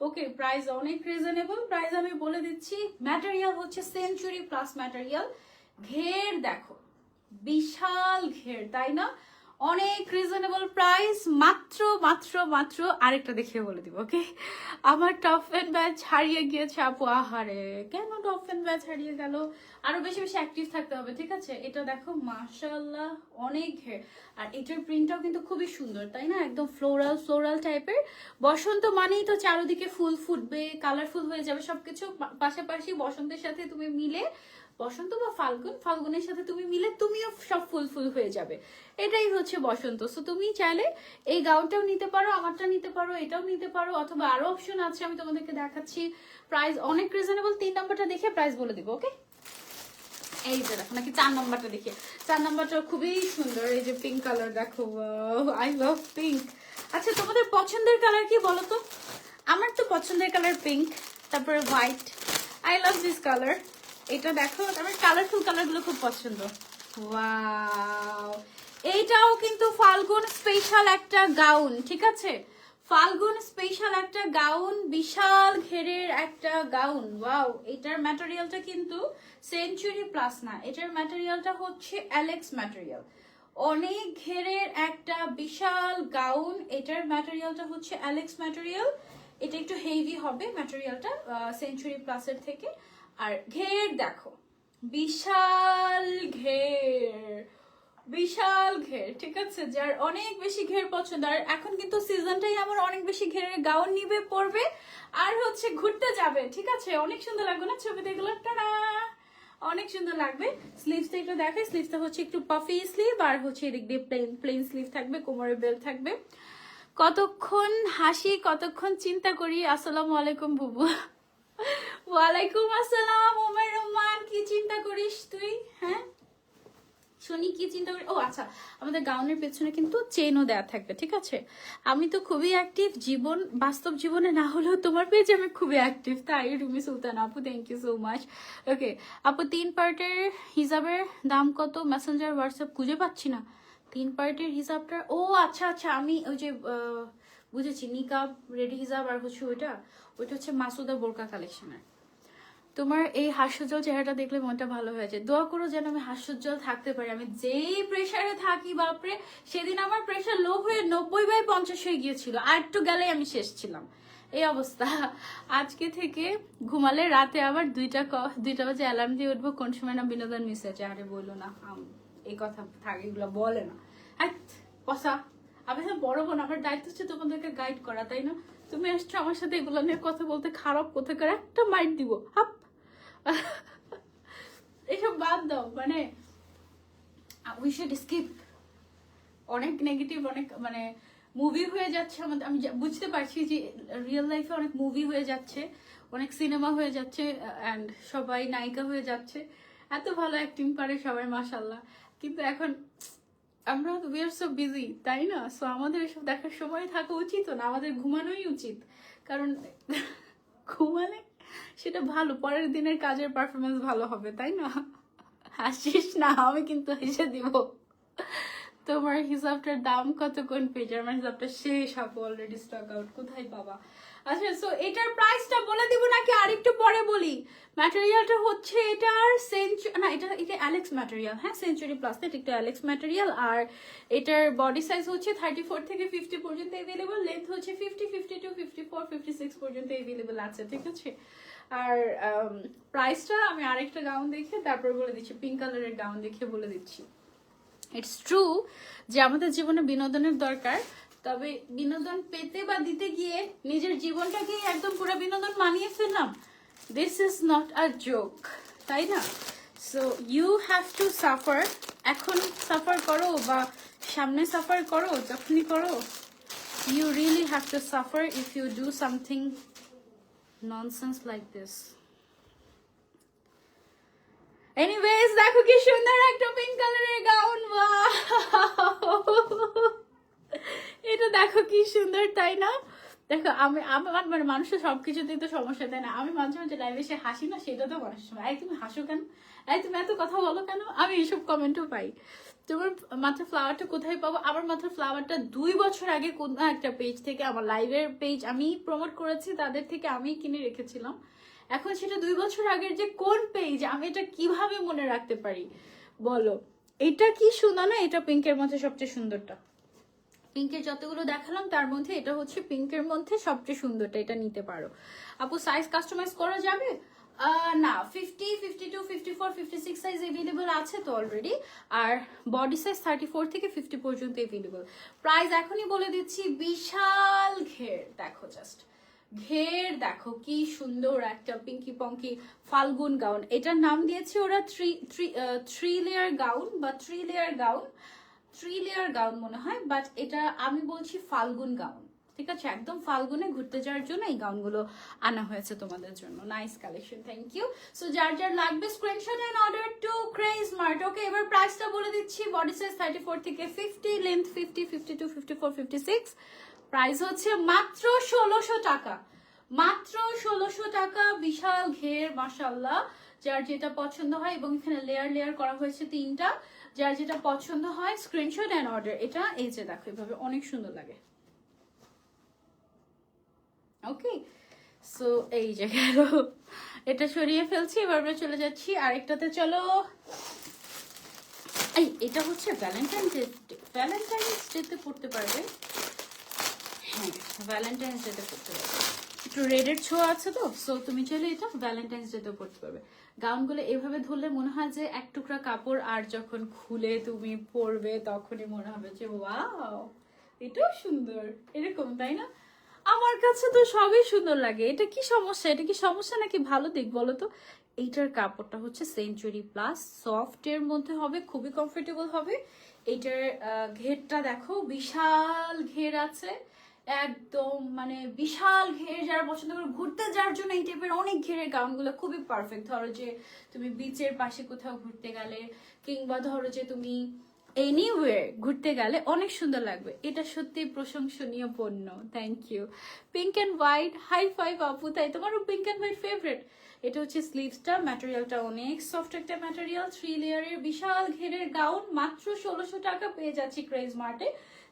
ওকে, প্রাইস অনেক রিজনেবল, প্রাইস আমি বলে দিচ্ছি। ম্যাটেরিয়াল হচ্ছে সেঞ্চুরি প্লাস ম্যাটেরিয়াল। ঘের দেখো, বিশাল ঘের, তাই না? অনেক রিজনেবল প্রাইস, মাত্র আরেকটা দেখিয়ে বলে দিব। ওকে, আমার টপ ফ্যান ব্যাচ হারিয়ে গিয়েছে আপু। আহারে, কেন টপ ফ্যান ব্যাচ হারিয়ে গেল? আরো বেশি অ্যাক্টিভ থাকতে হবে, ঠিক আছে। এটা দেখো, মাশাআল্লাহ, অনেক ঘের। আর এটার প্রিন্টটাও কিন্তু খুবই সুন্দর, তাই না? একদম ফ্লোরাল টাইপের। বসন্ত মানেই তো চারদিকে ফুল ফুটবে, কালারফুল হয়ে যাবে সবকিছু। পাশাপাশি বসন্তের সাথে তুমি মিলে, বসন্ত বা ফাল্গুনের সাথে তুমি মিলে তুমিও সব ফুল হয়ে যাবে। এটাই হচ্ছে বসন্ত। সো তুমি চাইলে এই গাউনটাও নিতে পারো, আমারটা নিতে পারো, এটাও নিতে পারো, অথবা আরো অপশন আছে, আমি তোমাদেরকে দেখাচ্ছি। প্রাইস অনেক রিজনেবল। 3 নম্বরটা দেখে প্রাইস বলে দিব। ওকে, এই যে দেখো, নাকি 4 নম্বরটা দেখে। 4 নম্বরটা খুবই সুন্দর। এই যে পিঙ্ক কালার দেখো, আই লাভ পিঙ্ক। আচ্ছা, তোমাদের পছন্দের কালার কি বলো তো? আমার তো পছন্দের কালার পিঙ্ক, তারপরে white. I love this colour. এটা দেখো, আমার কালারফুল কালারগুলো খুব পছন্দ। ওয়াও, এইটাও কিন্তু ফাল্গুন স্পেশাল একটা গাউন, ঠিক আছে। ফাল্গুন স্পেশাল একটা গাউন, বিশাল ঘেরের একটা গাউন। ওয়াও, এটার ম্যাটেরিয়ালটা কিন্তু সেঞ্চুরি প্লাস না, এটার ম্যাটেরিয়ালটা হচ্ছে অ্যালেক্স ম্যাটেরিয়াল। অনেক ঘেরের একটা বিশাল গাউন, এটার ম্যাটেরিয়ালটা হচ্ছে অ্যালেক্স ম্যাটেরিয়াল। এটা একটু হেভি হবে ম্যাটেরিয়ালটা সেঞ্চুরি প্লাসের থেকে। আর ঘের দেখো, বিশাল ঘের, ঠিক আছে। যার অনেক বেশি ঘের পছন্দ, আর এখন কিন্তু সিজনটাই আমার অনেক বেশি ঘেরের গাউন নিবে, পরবে, আর হচ্ছে ঘুরতে যাবে, ঠিক আছে। অনেক সুন্দর লাগবে না ছবিতে এগুলো? টানা, অনেক সুন্দর লাগবে। স্লিভসটা একটু দেখে, স্লিভসটা হচ্ছে একটু পাফি স্লিভ, আর হচ্ছে এদিক দিয়ে প্লেন স্লিভ থাকবে, কোমরে বেল্ট থাকবে। কতক্ষণ হাসি, কতক্ষণ চিন্তা করি। আসসালামু আলাইকুম বুবু। ওয়ালাইকুম আসসালাম ওমর রহমান। কি চিন্তা করিস তুই? হ্যাঁ শুনি, কি চিন্তা করি? ও আচ্ছা, আমাদের গাউনের পেছনে কিন্তু চেনও দেয়া থাকবে, ঠিক আছে। আমি তো খুবই অ্যাক্টিভ, বাস্তব জীবনে না হলেও তোমার পেজে আমি খুবই অ্যাক্টিভ, তাই। রুমি সুলতান আপু, থ্যাংক ইউ সো মাচ। ওকে আপু, 3 পার্টের হিজাবের দাম কত? মেসেঞ্জার হোয়াটসঅ্যাপ খুঁজে পাচ্ছি না। 3 পার্টের হিসাবটা, ও আচ্ছা আচ্ছা, আমি ওই যে বুঝেছি, নিকাব রেডি হিসাব আর হচ্ছে ওইটা হচ্ছে মাসুদা বোরকা কালেকশনের। তোমার এই হাস্যোজ্জ্বল চেহারাটা দেখলে মনটা ভালো হয়ে যায়। দোয়া করো যেন আমি হাস্যোজ্জ্বল থাকতে পারি। আমি যেই প্রেশারে থাকি বাপরে, সেদিন আমার প্রেশার লো হয়ে 90/50 হয়ে গিয়েছিল, আর একটু গেলে আমি শেষ ছিলাম, এই অবস্থা। আজকে থেকে ঘুমালে রাতে আবার 2টা বাজে অ্যালার্ম দিয়ে উঠবো, কোন সময় না বিনোদন মিস হয়েছে। আরে বললো না, এই কথা থাকে, এগুলো বলে না। পসা, আমি তো বড় বোন, আমার দায়িত্ব হচ্ছে তোমাদেরকে গাইড করা, তাই না? তুমি আসছো আমার সাথে এগুলো নিয়ে কথা বলতে, খারাপ কোথাকার একটা মাইট দিব হাপ। এসব বাদ দাও, মানে উই শুড স্কিপ। অনেক নেগেটিভ, অনেক মানে মুভি হয়ে যাচ্ছে আমাদের। আমি বুঝতে পারছি যে রিয়েল লাইফে অনেক মুভি হয়ে যাচ্ছে, অনেক সিনেমা হয়ে যাচ্ছে, অ্যান্ড সবাই নায়িকা হয়ে যাচ্ছে, এত ভালো অ্যাক্টিং পারে সবাই মাশাল্লাহ। কিন্তু এখন আমরা উই আর সো বিজি, তাই না? সো আমাদের এসব দেখার সময় থাকা উচিত না, আমাদের ঘুমানোই উচিত। কারণ ঘুমালে সেটা ভালো, পরের দিনের কাজের পারফরমেন্স ভালো হবে, তাই না? হাসিস না, আমি কিন্তু হেসে দিব। তোমার হিসাবটার দাম কত, কোন পেজ? আমার হিসাবটা শেষ হবে অলরেডি, স্টক আউট, কোথায় পাবা? আচ্ছা, সো এটার প্রাইসটা বলে দিব নাকি আরেকটু পরে বলি? ম্যাটেরিয়ালটা হচ্ছে এটার এটা অ্যালেক্স ম্যাটেরিয়াল, হ্যাঁ, সেঞ্চুরি প্লাস, এটা একটা অ্যালেক্স ম্যাটেরিয়াল। আর এটার বডি সাইজ হচ্ছে 34 থেকে 50 পর্যন্ত অ্যাভেলেবল, লেন্থ হচ্ছে 50, 52, 54, 56 পর্যন্ত অ্যাভেলেবল আছে, ঠিক আছে? আর প্রাইসটা আমি আরেকটা গাউন দেখে তারপর বলে দিচ্ছি, পিঙ্ক কালারের গাউন দেখে বলে দিচ্ছি। ইটস ট্রু যে আমাদের জীবনে বিনোদনের দরকার, তবে বিনোদন পেতে বা দিতে গিয়ে নিজের জীবনটাকে একদম পুরো বিনোদন মানিয়ে ফেললাম, this is not a joke, তাই না? So you have to suffer. এখন সাফার করো বা সামনে সাফার করো, যখনই করো, you really have to suffer if you do something nonsense like this. Anyways, দেখো কি সুন্দর একটা পিঙ্ক কালারের গাউন, এটা দেখো কি সুন্দর, তাই না? দেখো আমার মানে মানুষের সবকিছুতেই তো সমস্যা, তাই না? আমি মাঝে মাঝে লাইভে এসে হাসি না, সেটা তো মানুষের সময়, এই তুমি হাসো কেন, এই তুমি এত কথা বলো কেন, আমি এইসব কমেন্টও পাই। তোমার মাত্র ফ্লাওয়ারটা কোথায় পাবো? আমার মাত্র ফ্লাওয়ারটা 2 বছর আগে কোন একটা পেজ থেকে, আমার লাইভের পেজ আমি প্রমোট করেছি, তাদের থেকে আমি কিনে রেখেছিলাম। এখন সেটা 2 বছর আগের যে কোন পেজ, আমি এটা কিভাবে মনে রাখতে পারি বলো? এটা কি সুন্দর না? এটা পিঙ্কের মধ্যে সবচেয়ে সুন্দরটা, পিঙ্কের যতগুলো দেখালাম তার মধ্যে এটা হচ্ছে পিঙ্কের মধ্যে সবচেয়ে সুন্দরটা, এটা নিতে পারো। আপু সাইজ কাস্টমাইজ করা যাবে? না, 50, 52, 54, 56 সাইজ এভেলেবল আছে তো অলরেডি, আর বডি সাইজ 34 থেকে 50 পর্যন্ত এভেলেবল। প্রাইস এখনই বলে দিচ্ছি, বিশাল ঘের, দেখো জাস্ট ঘের দেখো কি সুন্দর একটা পিঙ্কি পঙ্কি ফাল্গুন গাউন। এটার নাম দিয়েছে ওরা থ্রি লেয়ার গাউন বা 3 লেয়ার গাউন মনে হয়, বাট এটা আমি বলছি ফাল্গুন গাউন, ঠিক আছে? একদম ফাল্গুনে ঘুরতে যাওয়ার জন্য এই গাউনগুলো আনা হয়েছে তোমাদের জন্য। Nice collection, thank you. So যার যার লাগবে screenshot and order to Craze Mart. Okay, এবার প্রাইসটা বলে দিচ্ছি। বডি সাইজ 34 থেকে 50, লেন্থ 50, 52, 54, 56। প্রাইস হচ্ছে মাত্র 1600 টাকা, মাত্র 1600 টাকা। বিশাল ঘের, মাশাআল্লাহ। যার যেটা পছন্দ হয়, এবং এখানে লেয়ার লেয়ার করা হয়েছে 3টা, যার যেটা পছন্দ হয় স্ক্রিনশট এন্ড অর্ডার। এটা এই যে দেখো, এভাবে অনেক সুন্দর লাগে। ওকে, সো এই যে গেল, এটা সরিয়ে ফেলছি, এবার আমরা চলে যাচ্ছি আরেকটাতে। চলো, এই এটা হচ্ছে ভ্যালেন্টাইন্স ডেতে পড়তে পারবে, হ্যাঁ ভ্যালেন্টাইন্স ডেতে পড়তে পারবে, একটু রেডের ছোঁয়া আছে তো, সো তুমি চাইলে এটা ভ্যালেন্টাইন্স ডেতেও পড়তে পারবে। গাউনগুলো এভাবে ধরলে মনে হয় যে এক টুকরা কাপড়, আর যখন খুলে তুমি পরবে তখনই মনে হবে যে ওয়াও এটাও সুন্দর, এরকম, তাই না? আমার কাছে তো সবই সুন্দর লাগে। এটা কি সমস্যা? এটা কি সমস্যা নাকি ভালো দিক বলো তো? এইটার কাপড়টা হচ্ছে সেঞ্চুরি প্লাস, সফট এর মধ্যে হবে, খুবই কমফোর্টেবল হবে। এইটার ঘেরটা দেখো, বিশাল ঘের আছে, একদম মানে বিশাল ঘের। যারা পছন্দ করে ঘুরতে যাওয়ার জন্য এই টাইপের অনেক ঘেরের গাউনগুলো খুবই পারফেক্ট। ধরো যে তুমি বিচের পাশে কোথাও ঘুরতে গেলে, কিংবা ধরো যে তুমি এনিওয়ে ঘুরতে গেলে অনেক সুন্দর লাগবে। এটা সত্যি প্রশংসনীয় পণ্য, thank you. Pink and white, high five আপু, তাই তোমারও পিঙ্ক অ্যান্ড হোয়াইট ফেভারিট। এটা হচ্ছে স্লিভসটা, ম্যাটেরিয়ালটা অনেক সফট একটা ম্যাটেরিয়াল, 3 লেয়ারের বিশাল ঘেরের গাউন, মাত্র 1600 টাকা পেয়ে যাচ্ছি ক্রেজ মার্টে।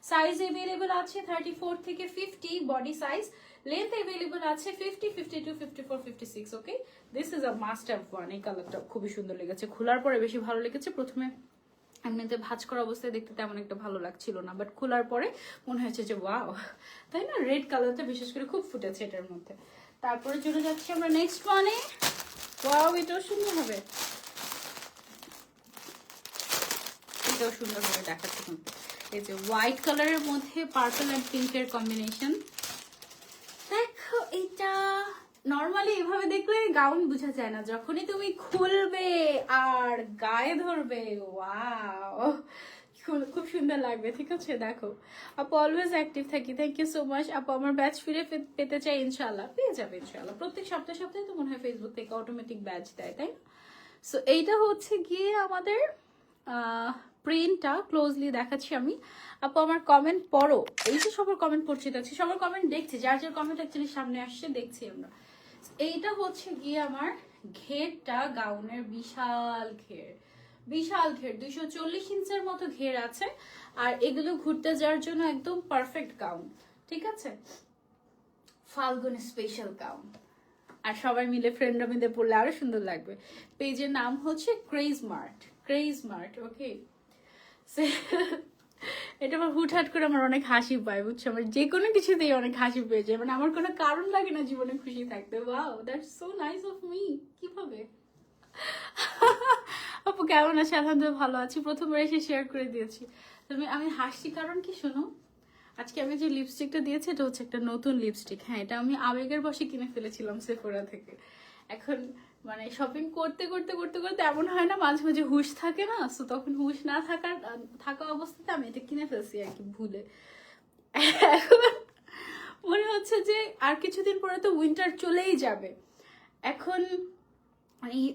সাইজ এভেলেবল আছে 34 থেকে 50 বডি সাইজ, লেন্থ এভেলেবল আছে 50, 52, 54, 56। ওকে, this is a must have one. এই কালারটা খুবই সুন্দর লেগেছে, খোলার পরে বেশি ভালো লেগেছে। প্রথমে এমনিতে ভাঁজ করা অবস্থায় দেখতে তেমন একটা ভালো লাগছিল না, বাট খোলার পরে মনে হয়েছে যে ওয়াও, তাই না? রেড কালারটা বিশেষ করে খুব ফুটেছে এটার মধ্যে। তারপরে চলে যাচ্ছি আমরা নেক্সট ওয়ানে। ওয়াও, এটাও সুন্দর হবে, এটাও সুন্দর হবে, দেখাচ্ছি তোমাকে। এই যে হোয়াইট কালারের মধ্যে পার্পল অ্যান্ড পিঙ্কের কম্বিনেশন, দেখো এটা নর্মালি এভাবে দেখলে গাউন বোঝা যায় না, যখনই তুমি খুলবে আর গায়ে ধরবে ওয়াও, খুব সুন্দর লাগবে। ঠিক আছে, দেখো আপু অলওয়েজ অ্যাক্টিভ থাকি, থ্যাংক ইউ সো মাচ আপু। আমার ব্যাচ ফিরে পেতে চাই, ইনশাল্লাহ পেয়ে যাবে ইনশাল্লাহ। প্রত্যেক সপ্তাহে সপ্তাহে তো মনে হয় ফেসবুক থেকে অটোমেটিক ব্যাচ দেয়, তাই না? সো এইটা হচ্ছে গিয়ে আমাদের প্রিন্টটা, ক্লোজলি দেখাচ্ছি আমি। আপু আমার কমেন্ট পড়ো, এই যে সবার কমেন্ট পড়ছি, দেখছি সবার কমেন্ট দেখছি, যার যার কমেন্ট অ্যাকচুয়ালি সামনে আসছে দেখছি আমরা। এইটা হচ্ছে গিয়ে আমার ঘেরটা, গাউনের বিশাল ঘের, বিশাল ঘের, 240 ইঞ্চের মতো ঘের আছে। আর এগুলো ঘুরতে যাওয়ার জন্য একদম পারফেক্ট গাউন, ঠিক আছে? ফাল্গুন স্পেশাল গাউন, আর সবাই মিলে ফ্রেন্ডরা মিলে পড়লে আরো সুন্দর লাগবে। পেজের নাম হচ্ছে craze mart, craze Mart. Okay, এটা আমার হুটহাট করে আমার অনেক হাসি পায়, বুঝছো? আমার যে কোনো কিছুতেই অনেক হাসি পেয়ে যায়, মানে আমার কোনো কারণ লাগে না জীবনে খুশি থাকতে। Wow, that's so nice of me. কিভাবে আপু কেমন আছে? আলহামদুলিল্লাহ ভালো আছি, প্রথমবার এসে শেয়ার করে দিয়েছি। তুমি, আমি হাসছি কারণ কি শোনো, আজকে আমি যে লিপস্টিকটা দিয়েছি এটা হচ্ছে একটা নতুন লিপস্টিক। হ্যাঁ, এটা আমি আবেগের বশে কিনে ফেলেছিলাম সেফোরা থেকে। এখন মানে শপিং করতে করতে করতে করতে এমন হয় না মাঝে মাঝে হুশ থাকে না, সো তখন হুশ না থাকা অবস্থাতে আমি এটা কিনে ফেলছি আর কি, ভুলে। এখন মনে হচ্ছে যে আর কিছুদিন পরে তো উইন্টার চলেই যাবে। এখন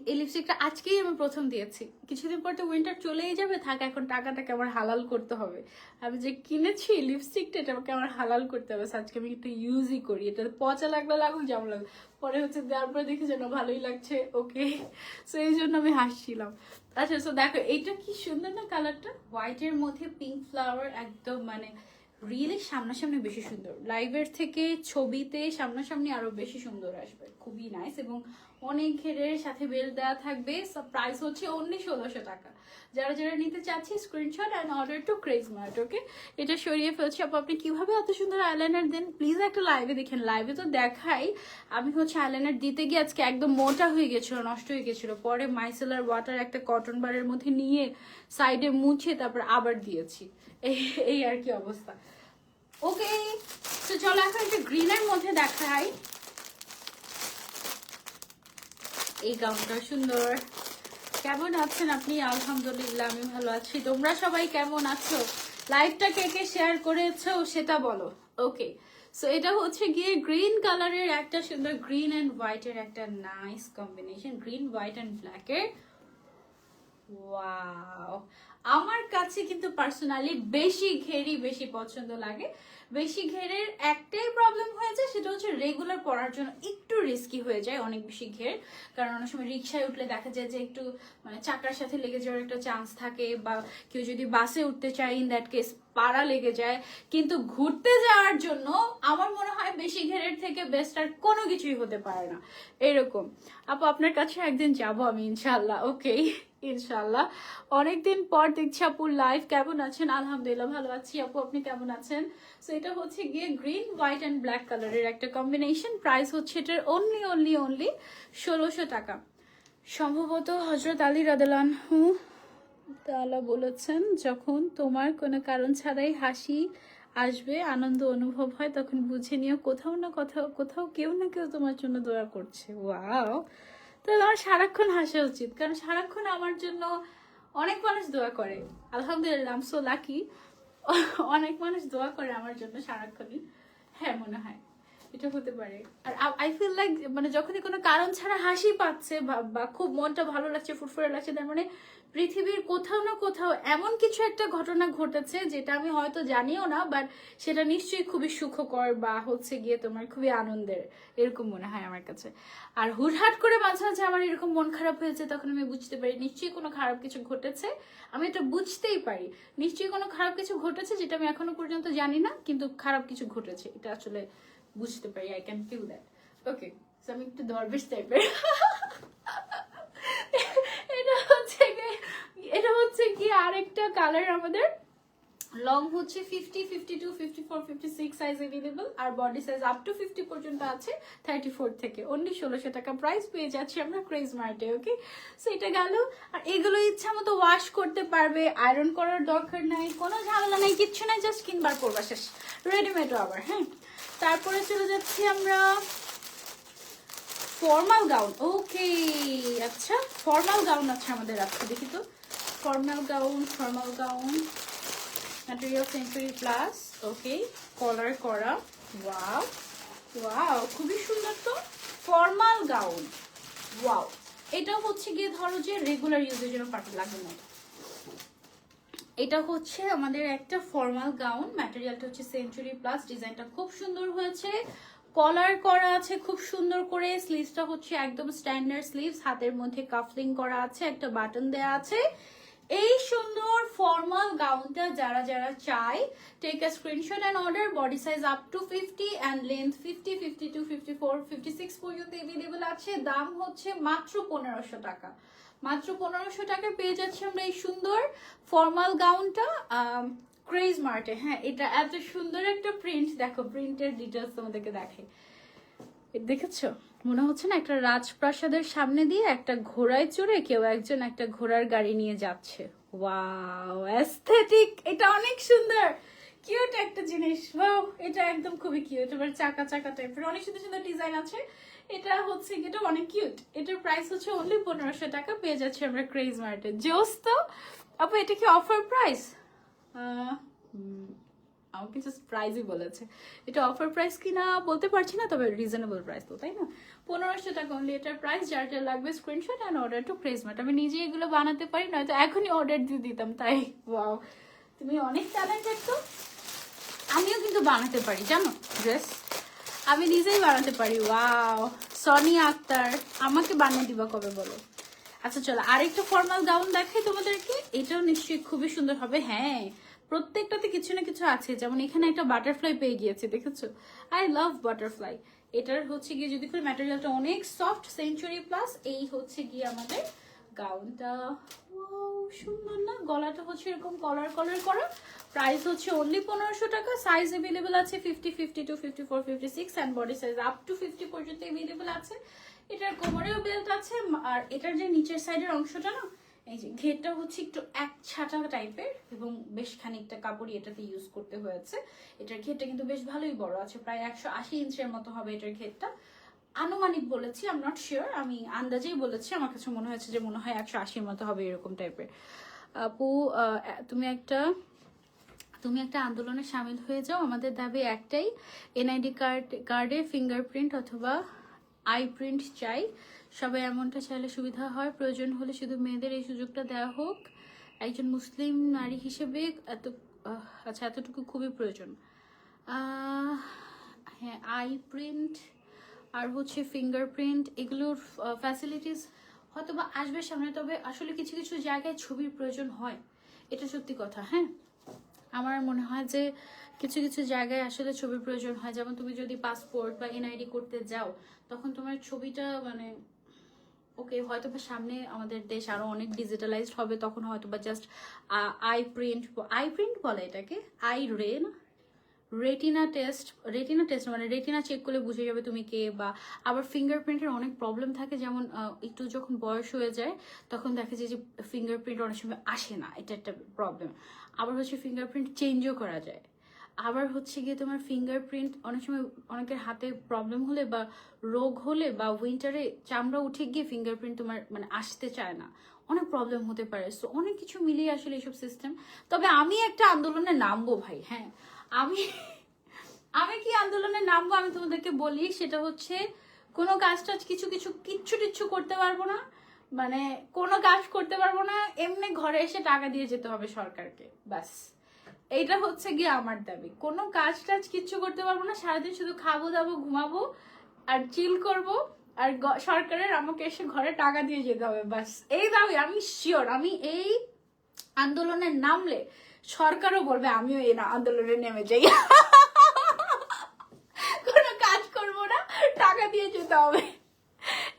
এই লিপস্টিকটা আজকেই আমি প্রথম দিয়েছি, কিছুদিন পর তো উইন্টার চলেই যাবে, থাক এখন টাকাটাকে আমার হালাল করতে হবে। আমি যে কিনেছি লিপস্টিকটা, এটা আমাকে আমার হালাল করতে হবে। আজকে আমি একটু ইউজই করি, এটা পচা লাগলো লাগুক, যেমন লাগলো, পরে হচ্ছে দেওয়ার পরে দেখি যেন ভালোই লাগছে। ওকে, সো এই জন্য আমি হাসছিলাম। আচ্ছা, সো দেখো এইটা কি সুন্দর না কালারটা, হোয়াইটের মধ্যে পিঙ্ক ফ্লাওয়ার, একদম মানে রিয়েলি সামনাসামনি বেশি সুন্দর, লাইভের থেকে ছবিতে সামনাসামনি আরো বেশি সুন্দর আসবে, খুবই নাইস। এবং অনেক ঘেরের সাথে বেল্ট দেওয়া থাকবে। প্রাইস হচ্ছে অনলি 1600 টাকা। যারা যারা নিতে চাচ্ছি screenshot and order to Craze Mart. Okay, এটা সরিয়ে ফেলছি। আপনি কিভাবে এত সুন্দর আইলাইনার দেন প্লিজ একটা লাইভে দেখেন। লাইভে তো দেখাই, আমি হচ্ছে আইলাইনার দিতে গিয়ে আজকে একদম মোটা হয়ে গেছিল, নষ্ট হয়ে গেছিল, পরে মাইসেলার ওয়াটার একটা কটন বারের মধ্যে নিয়ে সাইডে মুছে তারপর আবার দিয়েছি, এই আর কি অবস্থা। ওকে, তো চলো এখন একটা গ্রিনের মধ্যে দেখাই। এই গাউনটা সুন্দর। কেমন আছেন আপনি? আলহামদুলিল্লাহ আমি ভালো আছি, তোমরা সবাই কেমন আছো? লাইভটা কে কে শেয়ার করেছো সেটা বলো। ওকে, সো এটা হচ্ছে গিয়ে গ্রিন কালারের একটা সুন্দর, গ্রিন অ্যান্ড হোয়াইটের একটা nice combination, green white and ব্ল্যাকের। ওয়াও, আমার কাছে কিন্তু পার্সোনালি বেশি ঘেরই বেশি পছন্দ লাগে। বেশি ঘেরের একটাই প্রবলেম হয়ে যায়, সেটা হচ্ছে রেগুলার পরার জন্য একটু রিস্কি হয়ে যায় অনেক বেশি ঘের। কারণ অনেক সময় রিক্সায় উঠলে দেখা যায় যে একটু মানে চাকার সাথে লেগে যাওয়ার একটা চান্স থাকে, বা কেউ যদি বাসে উঠতে চায় ইন দ্যাট কেস পাড়া লেগে যায়। কিন্তু ঘুরতে যাওয়ার জন্য আমার মনে হয় বেশি ঘেরের থেকে বেস্ট আর কোনো কিছুই হতে পারে না এরকম। আপু আপনার কাছে একদিন যাব আমি ইনশাল্লাহ। ওকে, ইনশাল্লাহ। অনেকদিন পর দেখছি আপুর লাইভ, কেমন আছেন? আলহামদুলিল্লাহ ভালো আছি আপু, আপনি কেমন আছেন? সো এটা হচ্ছে গিয়ে গ্রিন হোয়াইট অ্যান্ড ব্ল্যাক কালারের একটা কম্বিনেশন। প্রাইস হচ্ছে এটার অনলি 1600 টাকা। সম্ভবত হজরত আলী রাদিয়াল্লাহু তাআলা বলেছেন, যখন তোমার কোনো কারণ ছাড়াই হাসি আসবে, আনন্দ অনুভব হয়, তখন বুঝে নিও কোথাও না কোথাও কেউ না কেউ তোমার জন্য দোয়া করছে। ওয়াও, তো আমার সারাক্ষণ হাসা উচিত, কারণ সারাক্ষণ আমার জন্য অনেক মানুষ দোয়া করে। আলহামদুলিল্লাহ, আই এম সো লাকি। অনেক মানুষ দোয়া করে আমার জন্য সারাক্ষণই। হ্যাঁ মনে হয় এটা হতে পারে। আর আই ফিল লাইক মানে যখনই কোনো কারণ ছাড়া হাসি পাচ্ছে বা খুব মনটা ভালো লাগছে, ফুরফুরে লাগছে, তার মানে পৃথিবীর কোথাও না কোথাও এমন কিছু একটা ঘটনা ঘটেছে যেটা আমি হয়তো জানিও না, বাট সেটা নিশ্চয়ই খুবই সুখকর বা হচ্ছে গিয়ে তোমার খুবই আনন্দের, এরকম মনে হয় আমার কাছে। আর হুটহাট করে মাঝে মাঝে আমার এরকম মন খারাপ হয়েছে, তখন আমি বুঝতে পারি নিশ্চয়ই কোনো খারাপ কিছু ঘটেছে। আমি এটা বুঝতেই পারি নিশ্চয়ই কোনো খারাপ কিছু ঘটেছে, যেটা আমি এখনো পর্যন্ত জানি না, কিন্তু খারাপ কিছু ঘটেছে এটা আসলে বুঝতে পারি। I can feel that. Okay, আমি একটু দরবেশ টাইপের। এটা হচ্ছে কি আরেকটা কালার আমাদের। লং হচ্ছে 50, 52, 54, 56 সাইজ अवेलेबल, আর বডি সাইজ আপ টু 50 পর্যন্ত আছে 34 থেকে। অনলি 1600 টাকা প্রাইস পেয়ে যাচ্ছি আমরা ক্রেজ মার্টে। ওকে, সো এটা গেল। আর এগুলো ইচ্ছা মতো ওয়াশ করতে পারবে, আয়রন করার দরকার নাই, কোনো ঝামেলা নাই, কিচ্ছু নাই, জাস্ট কিনবার পরবা শেষ। রেডিমেডও আবার। হ্যাঁ, তারপরে চলে যাচ্ছি আমরা ফর্মাল গাউন। ওকে, আচ্ছা ফর্মাল গাউন আছে আমাদের। আজকে দেখি তো formal gown. Material century plus. Okay, collar করা। ওয়াও ওয়াও, খুবই সুন্দর তো ফর্মাল গাউন। ওয়াও, এটা হচ্ছে গিয়ে ধরো যে রেগুলার ইউজের জন্য পারফেক্ট লাগবে না। এটা হচ্ছে আমাদের একটা ফর্মাল গাউন, ম্যাটেরিয়ালটা হচ্ছে সেঞ্চুরি প্লাস, ডিজাইনটা খুব সুন্দর হয়েছে, কলার করা আছে খুব সুন্দর করে, স্লিভসটা হচ্ছে একদম স্ট্যান্ডার্ড স্লিভস, হাতের মধ্যে কাফলিং করা আছে, একটা বাটন দেয়া আছে। এই সুন্দর ফর্মাল গাউনটা যারা যারা চাই, take a screenshot and order. Body size up to 50 and length 50, 52, 54, 56 পর্যন্ত अवेलेबल আছে। দাম হচ্ছে মাত্র 1500 টাকা। মাত্র 1500 টাকায় পেয়ে যাচ্ছি আমরা এই সুন্দর ফর্মাল গাউনটা ক্রেজ মার্টে। হ্যাঁ, এটা এত সুন্দর একটা প্রিন্ট, দেখো প্রিন্টের ডিটেলস তোমাদেরকে দেখে, দেখেছো? মনে হচ্ছে না একটা রাজপ্রাসাদের সামনে দিয়ে একটা ঘোড়ায় চড়ে কেউ একজন একটা ঘোড়ার গাড়ি নিয়ে যাচ্ছে। ওয়াও, অ্যাস্থেটিক, এটা অনেক সুন্দর, কিউট একটা জিনিস। ওয়াও, এটা একদম খুবই কিউট। এবার চাকা চাকা টাইপের অনেক সুন্দর সুন্দর ডিজাইন আছে। এটা হচ্ছে, এটা অনেক কিউট। এটার প্রাইস হচ্ছে অনলি 1500 টাকা, পেয়ে যাচ্ছি আমরা ক্রেজ মার্টে। জোস তো আপু, এটা কি অফার প্রাইস? আমাকে জাস্ট প্রাইসই বলেছে, এটা অফার প্রাইস কিনা বলতে পারছি না, তবে রিজনেবল প্রাইস তো, তাই না? 1500 টাকা অনলি এটার প্রাইস। যার যার লাগবে screenshot and order to Craze mart. আমি নিজে এগুলো বানাতে পারি, নয়তো এখনই অর্ডার দিয়ে দিতাম। তাই ওয়াও, তুমি অনেক ট্যালেন্টেড তো। আমিও কিন্তু বানাতে পারি জানো ড্রেস, আমি নিজেই বানাতে পারি। ওয়াও, সনিয়া আক্তার, আমাকে বানিয়ে দিবা কবে বলো? আচ্ছা চলো আরেকটা ফর্মাল গাউন দেখাই তোমাদেরকে, এটাও নিশ্চয়ই খুবই সুন্দর হবে। হ্যাঁ, প্রত্যেকটাতে কিছু না কিছু আছে, যেমন এখানে একটা বাটারফ্লাই পেয়ে গিয়েছে, দেখেছো? I love butterfly. এটার হচ্ছে গিয়ে যদি করে ম্যাটেরিয়ালটা অনেক সফট, সেঞ্চুরি প্লাস। এই হচ্ছে গিয়ে আমাদের গাউনটা। ওয়াও, সুন্দর না? গলাটা হচ্ছে এরকম কলার করা। প্রাইস হচ্ছে অনলি 1500 টাকা। সাইজ अवेलेबल আছে 50, 52, 54, 56 and body size up to 50 পর্যন্ত अवेलेबल আছে। এটার কোমরেও বেল্ট আছে, আর এটার যে নিচের সাইডের অংশটা না, এই যে ঘেরটা হচ্ছে একটু এক ছাটা টাইপের, এবং বেশ খানিকটা কাপড়ই এটাতে ইউজ করতে হয়েছে। এটার ঘেরটা কিন্তু বেশ ভালোই বড় আছে, প্রায় 180 ইঞ্চের মতো হবে এটার ঘেরটা। আনুমানিক বলেছি, আই এম নট শিওর, আমি আন্দাজেই বলেছি, আমার কাছে মনে হয়েছে যে মনে হয় 180-র মতো হবে এরকম টাইপের। আপু, তুমি একটা আন্দোলনে সামিল হয়ে যাও, আমাদের দাবি একটাই, এনআইডি কার্ডে ফিঙ্গারপ্রিন্ট অথবা আই প্রিন্ট চাই। সবাই এমনটা চাইলে সুবিধা হয়, প্রয়োজন হলে শুধু মেয়েদের এই সুযোগটা দেওয়া হোক। একজন মুসলিম নারী হিসেবে আচ্ছা, এতটুকু খুবই প্রয়োজন। হ্যাঁ, আই প্রিন্ট আর হচ্ছে ফিঙ্গারপ্রিন্ট, এগুলোর ফ্যাসিলিটিস হয়তো বা আসবে সামনে, তবে আসলে কিছু কিছু জায়গায় ছবির প্রয়োজন হয়, এটা সত্যি কথা। হ্যাঁ, আমার মনে হয় যে কিছু কিছু জায়গায় আসলে ছবির প্রয়োজন হয়, যেমন তুমি যদি পাসপোর্ট বা এনআইডি করতে যাও, তখন তোমার ছবিটা মানে ওকে, হয়তো বা সামনে আমাদের দেশ আরো অনেক ডিজিটালাইজড হবে, তখন হয়তো বা জাস্ট আই প্রিন্ট বলে এটাকে, রেটিনা টেস্ট মানে রেটিনা চেক করলে বুঝে যাবে তুমি কে। বা আবার ফিঙ্গারপ্রিন্টের অনেক প্রবলেম থাকে, যেমন একটু যখন বয়স হয়ে যায় তখন দেখা যায় যে ফিঙ্গারপ্রিন্ট অনেক সময় আসে না, এটা একটা প্রবলেম। আবার হচ্ছে ফিঙ্গারপ্রিন্ট চেঞ্জও করা যায়। আবার হচ্ছে গিয়ে তোমার ফিঙ্গারপ্রিন্ট অনেক সময় অনেকের হাতে প্রবলেম হলে বা রোগ হলে বা উইন্টারে চামড়া উঠে গিয়ে ফিঙ্গারপ্রিন্ট তোমার মানে আসতে চায় না, অনেক প্রবলেম হতে পারে। সো অনেক কিছু মিলিয়ে আসলে এইসব সিস্টেম। তবে আমি একটা আন্দোলনে নামবো ভাই। হ্যাঁ, আমি আমি কি আন্দোলনে নামবো আমি তোমাদেরকে বলি, সেটা হচ্ছে কোনো কাজ টাজ কিচ্ছু টিচ্ছু করতে পারবো না, মানে কোনো কাজ করতে পারবো না, এমনি ঘরে এসে টাকা দিয়ে যেতে হবে সরকারকে, ব্যাস। এইটা হচ্ছে গিয়ে আমার দাবি। কোনো কাজ টাজ কিচ্ছু করতে পারবো না, সারাদিন শুধু খাবো দাবো ঘুমাবো আর চিল করব, আর সরকারের আমাকে এসে ঘরে টাকা দিয়ে যেতে হবে, ব্যাস। এই দাবি, আমি শিওর আমি এই আন্দোলনে নামলে সরকারও বলবে আমিও এই আন্দোলনে নেমে যাই। কোনো কাজ করবো না, টাকা দিয়ে যেতে হবে।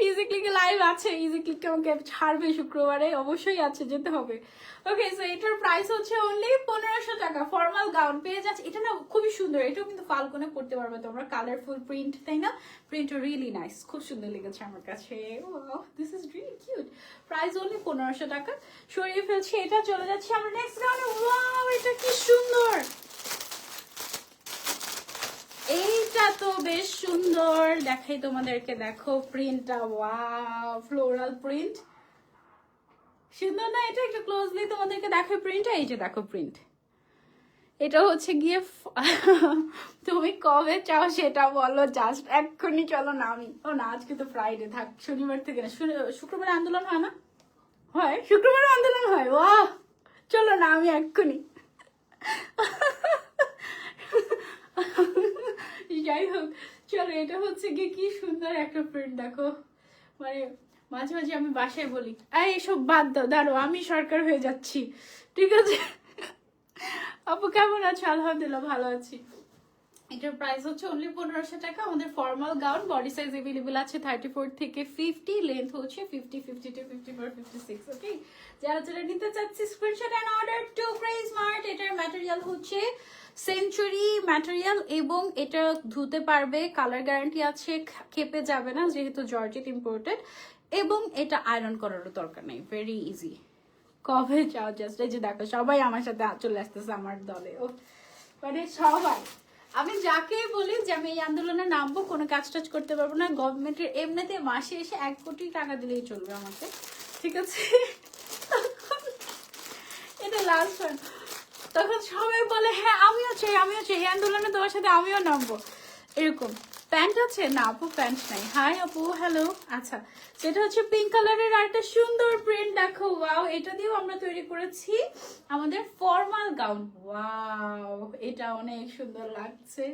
ইজি ক্লিকে লাইভ আছে, ইজি ক্লিক আমাকে ছাড়বে শুক্রবারে, অবশ্যই আছে, যেতে হবে। ওকে, সো এটার প্রাইস হচ্ছে অনলি 1500 টাকা। ফর্মাল গাউন পেয়ে যাচ্ছে, এটা না খুবই সুন্দর, এটাও কিন্তু ফাল্গুনে পড়তে পারবে তোমরা, কালারফুল প্রিন্ট, তাই না? প্রিন্ট রিয়েলি নাইস, খুব সুন্দর লেগেছে আমার কাছে। This is really cute. Price only 1500 টাকা। সরিয়ে ফেলছি এটা, চলে যাচ্ছি আমরা নেক্সট গাউনে। ওয়াও, এটা কি সুন্দর, এইটা তো বেশ সুন্দর, দেখাই তোমাদেরকে, দেখো প্রিন্টটা, ওয়াও, ফ্লোরাল প্রিন্ট, সুন্দর না? এটা একটু ক্লোজলি তোমাদেরকে দেখো প্রিন্টটা, এই যে দেখো প্রিন্ট। এটা হচ্ছে গিয়ে তুমি কবে চাও সেটা বলো, জাস্ট এক্ষুনি চলো না। আমি ও না, আজকে তো ফ্রাইডে, থাক, শনিবার থেকে না, শুক্রবারে আন্দোলন হয় না? হয়, শুক্রবারে আন্দোলন হয়, ওয়াহ, চলো না, আমি এক্ষুনি। যাই হোক, চলো, এটা হচ্ছে গিয়ে কি সুন্দর একটা প্রিন্ট, দেখো। মানে মাঝে মাঝে আমি বাসায় বলি, এইসব বাদ দাও, দাঁড়ো আমি সরকার হয়ে যাচ্ছি, ঠিক আছে? আপু কেমন আছো? আলহামদুলিল্লাহ ভালো আছি। এটার প্রাইস হচ্ছে অনলি 1500 টাকা। আমাদের formal gown body size available আছে 34 থেকে 50, লেন্থ হচ্ছে 50, 52, 54, 56। ওকে, যারা যারা নিতে চাচ্ছি screenshot and order to price smart. এটার ম্যাটেরিয়াল হচ্ছে সেঞ্চুরি ম্যাটেরিয়াল এবং এটা ধুতে পারবে, কালার গ্যারান্টি আছে, খেপে যাবে না যেহেতু জর্জেট ইম্পোর্টেড, এবং এটা আয়রন করারও দরকার নেই, ভেরি ইজি। কবে চাও জাস্ট, এই যে দেখো সবাই আমার সাথে চলে আসতেছে আমার দলে, ও মানে সবাই। আমি যাকে বলি যে আমি এই আন্দোলনে নামবো, কোনো কাজ টাজ করতে পারবো না, গভর্নমেন্টের এমনিতে মাসে এসে 1 কোটি টাকা দিলেই চলবে আমাকে, ঠিক আছে? এটা লাস্ট ওয়ান। তখন সবাই বলে হ্যাঁ আমিও চাই, এই আন্দোলনে তোমার সাথে আমিও নামবো, এরকম। প্যান্ট আছে না আপু? প্যান্ট নাই। হাই আপু, হ্যালো। আচ্ছা, সেটা হচ্ছে পিঙ্ক কালারের আর একটা সুন্দর প্রিন্ট, দেখো, ওয়াও, এটা দিয়েও আমরা তৈরি করেছি আমাদের ফর্মাল গাউন। ওয়াও, এটা অনেক সুন্দর লাগছে,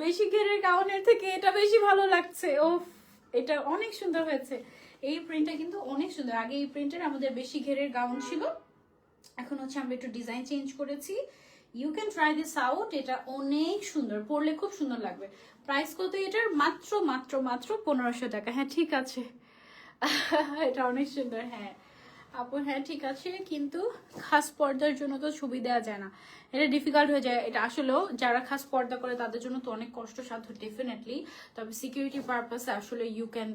বেশি ঘেরের গাউনের থেকে এটা বেশি ভালো লাগছে। ও, এটা অনেক সুন্দর হয়েছে, এই প্রিন্টটা কিন্তু অনেক সুন্দর। আগে এই প্রিন্টের আমাদের বেশি ঘেরের গাউন ছিল, এখন হচ্ছে আমরা একটু ডিজাইন চেঞ্জ করেছি। You can try this out, এটা অনেক সুন্দর, পরলে খুব সুন্দর লাগবে। প্রাইস কত এটার? মাত্র মাত্র মাত্র 1500 টাকা। হ্যাঁ ঠিক আছে, এটা অনেক সুন্দর। হ্যাঁ আপু, হ্যাঁ ঠিক আছে, কিন্তু খাস পর্দার জন্য তো ছবি দেওয়া যায় না, এটা ডিফিকাল্ট হয়ে যায়। এটা আসলেও যারা খাস পর্দা করে তাদের জন্য তো অনেক কষ্টসাধ্য ডেফিনেটলি, তবে সিকিউরিটি পারপাসে আসলে you can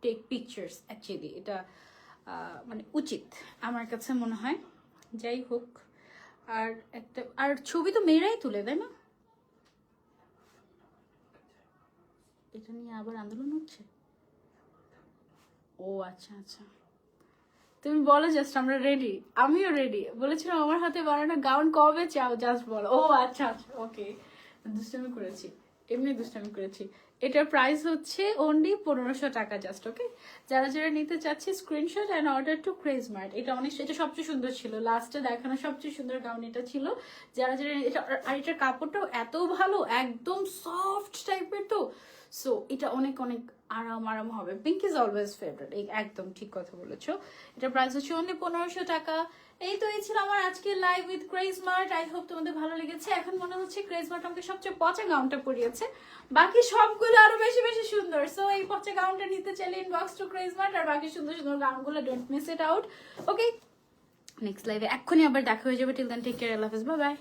take pictures actually, এটা মানে উচিত আমার কাছে মনে হয়। যাই হোক, আর একটা আর ছবি তো মেয়েরাই তুলে, তাই না? এটা নিয়ে আবার আন্দোলন হচ্ছে? ও আচ্ছা আচ্ছা, তুমি বলো জাস্ট, আমরা রেডি, আমিও রেডি। বলেছিলাম আমার হাতে বানানো গাউন কবে চাও, জাস্ট বলো। ও আচ্ছা আচ্ছা, ওকে, দুষ্টামি করেছি, এমনি দুষ্টামি করেছি। এটার প্রাইস হচ্ছে অনলি 1500 টাকা জাস্ট। ওকে, যারা যারা নিতে চাচ্ছে screenshot and order to Craze mart. এটা অনেক, এটা সবচেয়ে সুন্দর ছিল, লাস্টে দেখানো সবচেয়ে সুন্দর গাউন এটা ছিল। যারা যারা এটা, আর এটার কাপড়টাও এত ভালো, একদম সফট টাইপের, তো সো এটা অনেক অনেক আরাম হবে। পিঙ্ক ইজ অলওয়েজ ফেভারিট, এই একদম ঠিক কথা বলেছো। এটা প্রাইস হচ্ছে অনলি 1500 টাকা। এই তো, এই ছিল আমার আজকে live with craze mart. I hope তোমাদের ভালো লেগেছে। এখন মনে হচ্ছে ক্রেজ মার্ট আমাকে সবচেয়ে পচা গাউনটা পরিয়েছে, বাকি সবগুলো আরো বেশি বেশি সুন্দর। সো এই পচা গাউনটা নিতে চাইলে ইনবক্স টু ক্রেজ মার্ট, আর বাকি সুন্দর সুন্দর গাউনগুলো don't miss it out. Okay, next লাইভে এক্ষুনি আবার দেখা হয়ে যাবে। টিল দেন টেক কেয়ার, আল্লাহ হাফেজ, বাই বাই।